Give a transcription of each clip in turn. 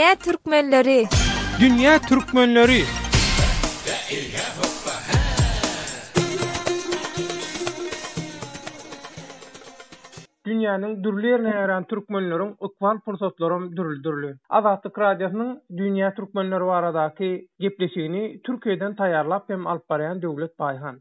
Dünya Türkmenleri. Dünya Türkmenleri. Dünýäniň dürli ýerine ýaran türkmenleriň ökwal pursatlaryň dürli. Azatlyk radiosynyň Dünya Türkmenleri baradaky gepleşigini Türkiýeden taýýarlap hem alyp barýan Döwlet Baýhan.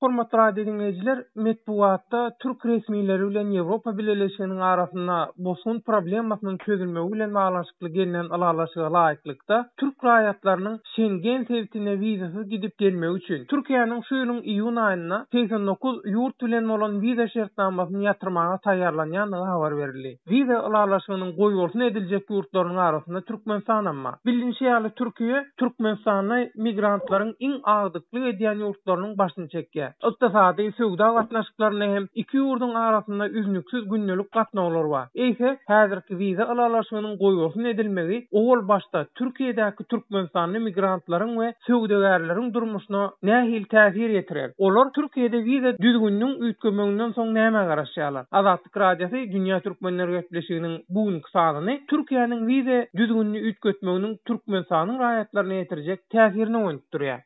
Hormatly radio dinleýijiler, medeniýetde Türk resmiýetleri bilen Ýewropa Birleşiginiň arasynda bosun problemasynyň çözülmegi bilen baglanşykly gelinen alalaşyga laýyklykda Türk raýatlarynyň Schengen täwitine wizasiz gidip gelmegi üçin Türkiýanyň şu ýylyň iýun aýynda 89 ýurt bilen bolan wiza şertnamasyny ýatyrmaga taýýarlanýanlygy habar berildi. Wiza alalaşygynyň goýulsyn ediljek ýurtlaryň arasynda Türkmenistan amma. Bilinçli ýaly Türkiýe Türkmenistany migrantlaryň iň agdykly edýän ýurtlarynyň başyny çekýär. Ykdysady söwda gatnaşyklaryna hem iki ýurdun arasynda üznüksiz günnelik gatnawlar bar. Eýse häzirki wiza alalaşygynyň goýulsyn edilmegi owal başda Türkiýedäki Türkmenistanyň migrantlaryň we söwdagärleriň durmuşyna nähil täsir ýetirer. Olar Türkiýede wiza düzgünliğiň üýtgemeginden soň näme garaşýarlar? Azatlyk radiosy Dünya Türkmenleri gepleşiginiň bugünkü sanaty Türkiýanyň wiza düzgünliğini üýtgetmeginiň Türkmenistanyň raýatlaryna ýetirjek täsirini öňüp durýar.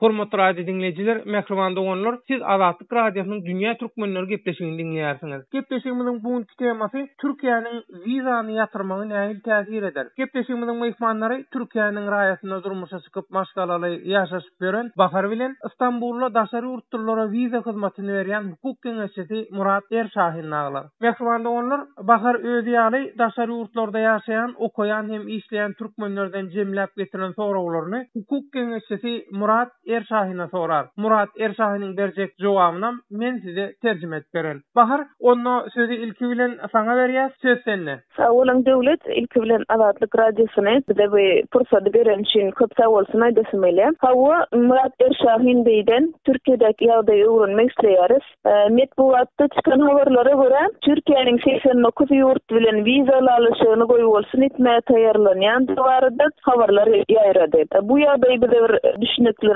Hormatly radio dinleyijiler, mehribanda olanlar, siz Azatlyk radiosynyň Dünya Türkmenleri gepleşigini dinleýärsiňiz. Gepleşigimiziň bugünkü temasy Türkiýanyň wizany ýatyrmagy nähil täsir eder. Gepleşigimiziň mehmanlary Türkiýanyň raýatynda durmuşa çykyp maşgalaly ýaşaşyp beren Bahar bilen Istanbulda daşary ýurtlara wiza hyzmatyny berýän hukuk geňeşçisi Murat Erşahin aglar. Mehribanda olanlar, Bahar özü ýaly daşary ýurtlarda ýaşaýan, okaýan hem işleýän türkmenlerden jemläp getiren sorawlaryny hukuk geňeşçisi Murat Erşahin'a sorar. Murat Erşahin'in berjek jogabyna men size terjime edip beren. Bahar, onu sözü ilki bilen saňa berýär, söz sende. Sağ olun Döwlet, ilki bilen Azatlyk radiosyna bize bu pursat beren üçin köp sağ bolsun aýdasym. Hawa Murat Erşahin beýden Türkiýedäki ýagdaýy öwrenmek isleýäris. Medeniýetde çykan habarlara görä, Türkiýanyň 89 ýurt bilen wiza alaşygyny goýulsyn etmäge taýýarlanýan barada habarlar ýaýrady. Bu ýagdaý bize bir düşünekli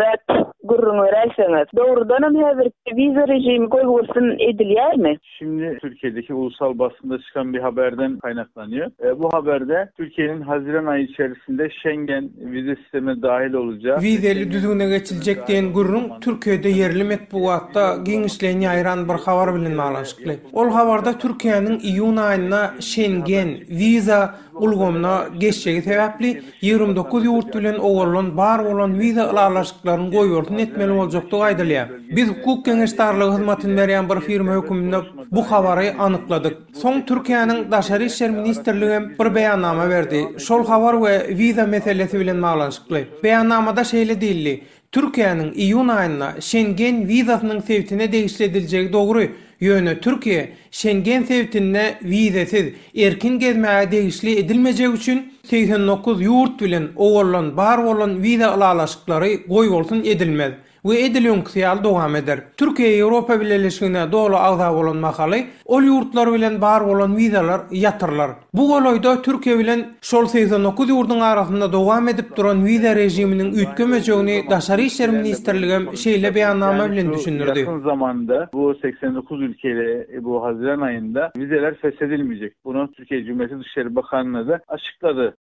gurrun vererseniz. Doğrudan hem häzirki viza rejimi goýulsyn edilýärmi? Şimdi Türkiye'deki ulusal basında çıkan bir haberden kaynaklanıyor. Bu haberde Türkiye'nin Haziran ayı içerisinde Schengen vize sistemine dahil olacağı vizeli düzgüne geçilecek diýen gurrun Türkiýede yerli medeniýetde giňişleýän ýaýran bir habar bilen baglanşykly. Ol habarda Türkiýanyň iýun aýynda Schengen viza ulgamyna geçjegi sebäpli 29 ýurt bilen owalan bar bolan viza alalaşyklaryny goýulsyn etmeli boljakdygy aýdylýar. Biz hukuk geňeşdarlygy hyzmatyny berýän bir firma höküminde bu habary anykladyk. Soň Türkiýanyň Daşary işler ministrligi bir beýannama berdi. Şol habar we viza meselesi bilen baglanşykly. Beýannamada şeýle diýildi: Türkiýanyň iýun aýynda Schengen wizasynyň täwitine degişlediljegi dogry. Ýöne Türkiýe Schengen täwitine wizasiz erkin gezmäge degişli edilmejegi üçin 89 ýurt bilen owalan bar bolan wiza alalaşyklary goýulsyn edilmez we edilýänki dowam eder. Türkiýe Ýewropa Birleşigine dogry agza bolan mahaly ol ýurtlar bilen bar bolan wizalar ýatyrlar. Bu golaýda Türkiýe bilen şol 89 ýurdun arasynda dowam edip duran wiza rejiminiň üýtgemejegini Daşary işler ministrligi şeýle beýannama bilen düşündirdi. Yakın zamanda bu 89 ülkeyle bu Haziran ayında vizeler feshedilmeyecek. Bunu Türkiye Cumhuriyeti Dışişleri Bakanlığı da açıkladı.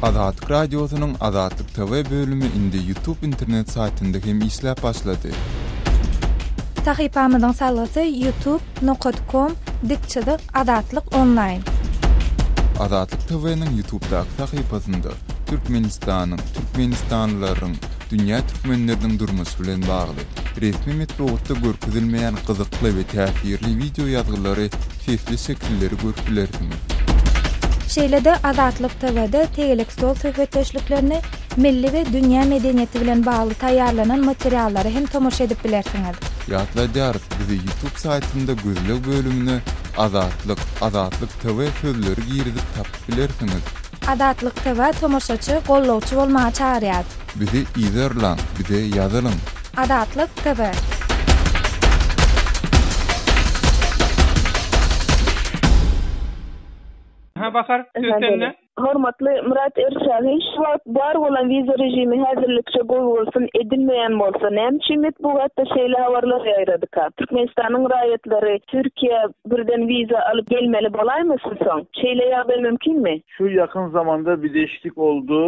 Azatlyk radiosynyň Azatlyk TV bölümi indi YouTube internet saytynda hem işläp başlady. Sahypamyzyň salasy youtube.com/azatlyk online. Azatlyk TV'niň YouTube'daky sahypasynda Türkmenistanlylaryň, dünýä türkmenleriniň durmuşy bilen bagly resmi metodda görkezilmeýän gyzykly we täsirli video ýazgylary, sesli şekilleri görüpilersiňiz. Şeýlede Azatlyk TV'de tegelik stol söhbetdeşliklerini milli we dünýä medeniýeti bilen bagly taýýarlanan materiallary hem tomoşa edip bilersiňiz. Ýatlaýar, bizi YouTube saytynda gözlek bölümine Azatlyk TV sözleri girizip tapyp bilersiňiz. Azatlyk TV tomoşaçy, gollawçy bolmagy çağırýar. Bizi izlerler, bize ýazalyn. Azatlyk TV. Aha bakar, söýsene. Hormatly Murat Erşahy, şu wagt bar bolan viza rejimi häzirlikçe bolsun, edilmeýän bolsa, näme metbuatda şeýle habarlar ýaýradyk. Türkmenistanyň raýatlary Türkiýe birden viza alyp gelmeli bolaýmysyn soň? Şeýle ýagdaý mümkinmi? Şu yakın zamanda bir değişiklik oldu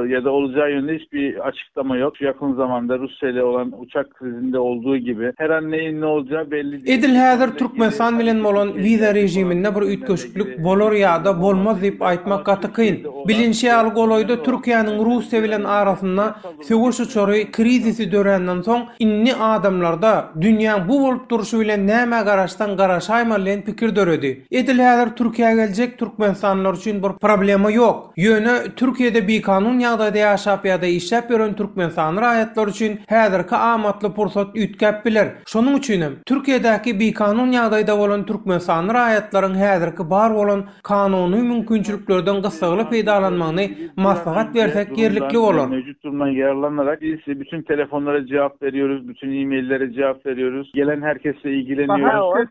ya da olacağı yönünde hiçbir açıklama yok. Şu yakın zamanda Rusya ile olan uçak krizinde olduğu gibi her an neyin ne olacağı belli değil. Edil häzir Türkmenistan bilen bolan viza rejiminde bir ütköşüklük bolor ýa-da bolmaz diýip aýtmak gaty kyn. Bilinşýär goloýda Türkiýanyň Rusya bilen arasynda söwüş uçary krizisi dörenden soň inni adamlarda dünýäň bu bolup duruşy bilen näme garaşdan garaşaýmaly pikir döredi. Edil häzir Türkiýe geljek Türkmenistanlar üçin bir problema yok. Ýöne Türkiýede bir kanun ýagdaýda ýaşap ýa-da işläp ýören Türkmenistan raýatlar üçin häzirki amatly pursat ütkep biler. Şonuň üçin hem Türkiýedäki bir kanun ýagdaýda bolan Türkmenistan raýatlaryň häzirki bar bolan kanuny mümkinçiliklerden gysygyly peýdalanmagyny maslahat bersek gerlikli bolar. Mevcut durumdan yararlanarak biz bütün telefonlara cevap veriyoruz, bütün e-maillere cevap veriyoruz. Gelen herkesle ilgileniyoruz.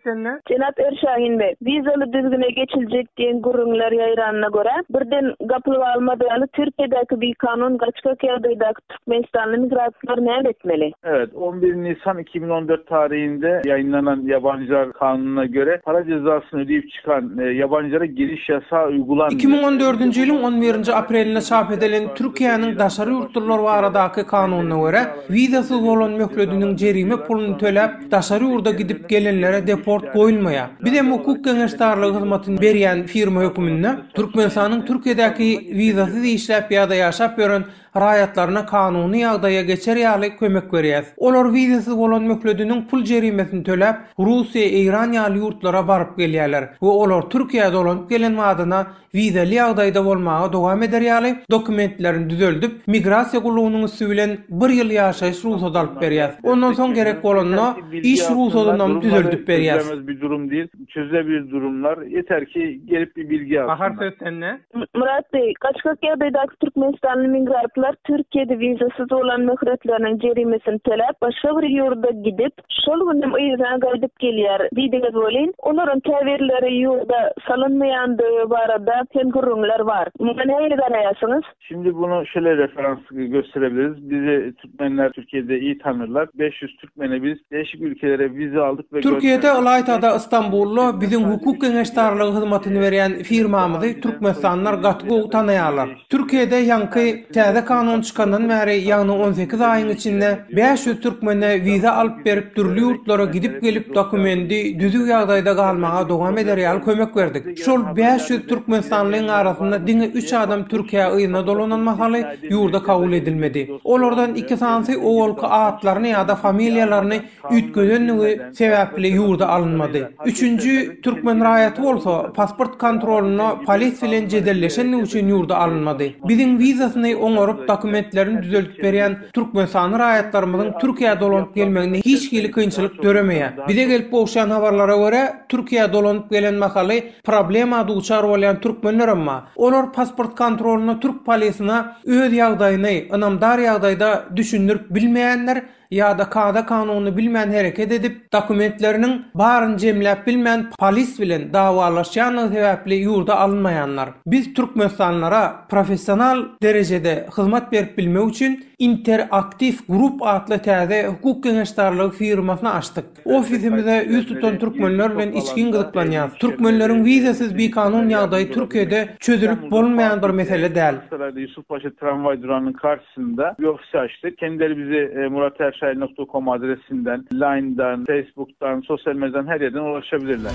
Cenap Erşahin Bey, vizaly düzgüne geçiljek diýen gurulmalar ýaýranyna görä, birden gapylyp almadaly Türkiýedäki bir kanun gaçkak ýagdaýdaky Türkmenistanly migrantlar näme etmeli? Evet, 11 Nisan 2014 tarihinde yayınlanan Yabancılar Kanunu'na göre para cezasını ödeyip çıkan yabancılara giriş yasağı uygulanmıyor. 2014 ýylyň 11 aprelinde çap edilen Türkiýanyň daşary ýurtlar baradaky kanunyna görä, vizasyz bolan möhlediniň jerime puluny töläp daşary ýurda gidip gelenlere deport goýulmaýar. Bir de hukuk geňeşdarlygy hyzmatyny berýän firma höküminde Türkmenistanyň Türkiýedäki vizasyz işläp ýa-da ýaşap ýören raýatlaryna kanuny ýagdaýa geçer ýaly kömek berýär. Olar vizasyz bolan möhlediniň pul jerimesini töläp Russiýa, Iran ýaly ýurtlara baryp gelýärler we olar Türkiýede dolanyp gelen wagtyna vizaly ýagdaýda bolmagy dowam eder ýaly dokumentlerini düzeltip migrasiýa gulugynyň üstü bilen 1 ýyl ýaşaýyş ruhsaty alyp berýär. Ondan soň gerek bolanda iş ruhsatyny düzeltip berýär. Bir durum değil, çözebilir durumlar. Yeter ki gelip bir bilgi alsınlar. Bahar söýsene. Murat Bey, gaçkak ýagdaýdaky Türkmenistanly migrantlar Türkiýede vizasyz bolan möhretleriniň jerimesini töläp başga bir ýurda gidip şol gündem ýygyna gaýdyp gelýär. Diýdiňiz bolýan, olaryň täwirleri ýurda salynmaýandygy barada hem gurulmalar var. Muňa näme garaýasyňyz? Şimdi bunu şöyle referans gösterebiliriz. Bizi Türkmenler Türkiye'de iyi tanırlar. 500 Türkmene biz değişik ülkelere vize aldık ve Türkiye'de Alaytada İstanbullu bizim hukuk geňeşdarlygy hyzmatyny berýän firmamyzy Türkmenistanlar gatgy tanaýarlar. Türkiye'de ýanky täze kanun çykandan bäri ýagny 18 aýyň içinde 500 Türkmene viza alyp berip türli ýurtlara gidip gelip dokumenti düzük ýagdaýda galmaga dowam ederýär kömek berdik. Şol 500 Türkmenistanlyň arasynda diňe 3 adam Türkiýe ýyna dolanan mahaly ýurda kabul edilmedi. Olardan 2 sansy owalky atlaryny ýa-da familiýalaryny ütgedenligi sebäpli ýurda alınmady. 3-nji Türkmen raýaty bolsa pasport kontroluny polis bilen jedelleşenligi üçin ýurda alınmady. Biziň vizasyny oňaryp dokumentlerini düzeltip berýän Türkmenistan raýatlarymyzyň Türkiýe dolanyp gelmegine hiç hili kynçylyk döremeýär. Bize gelip bolşan habarlara görä Türkiýe dolanyp gelen mahaly problema duçar bolan türkmenler amma olar pasport kontroluny Türk polisine öz ýagdaýyny ynamdar ýagdaýda düşündirip bilmeýänler ýa-da kada kanuny bilmän hereket edip dokumentleriniň baryny jemläp bilmän polis bilen dawalaşýany sebäpli ýurda alınmaýanlar. Biz Türkmenistanlara professional derejede hyzmat berip bilmek üçin interaktif grup atly täze hukuk geňeşdarlygy firmasyny açdyk. Ofisimize ýüz tutan türkmenler bilen içkin gyzyklanýar. Türkmenleriň vizasyz bir kanun ýagdaýy Türkiýede çözülüp bolmaýan bir mesele däl. Yusufpaşa tramvay durağının karşısında bir ofis açtık. Kendileri bizi muraterşahin.com adresinden, Line'dan, Facebook'tan, sosyal medyadan her yerden ulaşabilirler.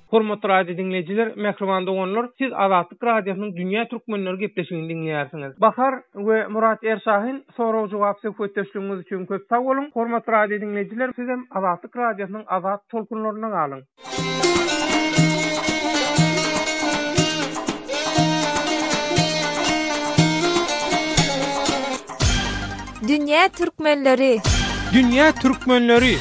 Hormatly radio dinleyijiler, mehribanda olanlar, siz Azatlyk radiosynyň dünýä türkmenleri gepleşigini dinleýärsiňiz. Bahar we Murat Erşahin soraw jogap söhbetleşigimiz üçin köp sag bolun. Hormatly radio dinleyijiler, siz hem Azatlyk radiosynyň azat tolkunlaryna galyň. Dünya Türkmenleri. Dünya Türkmenleri.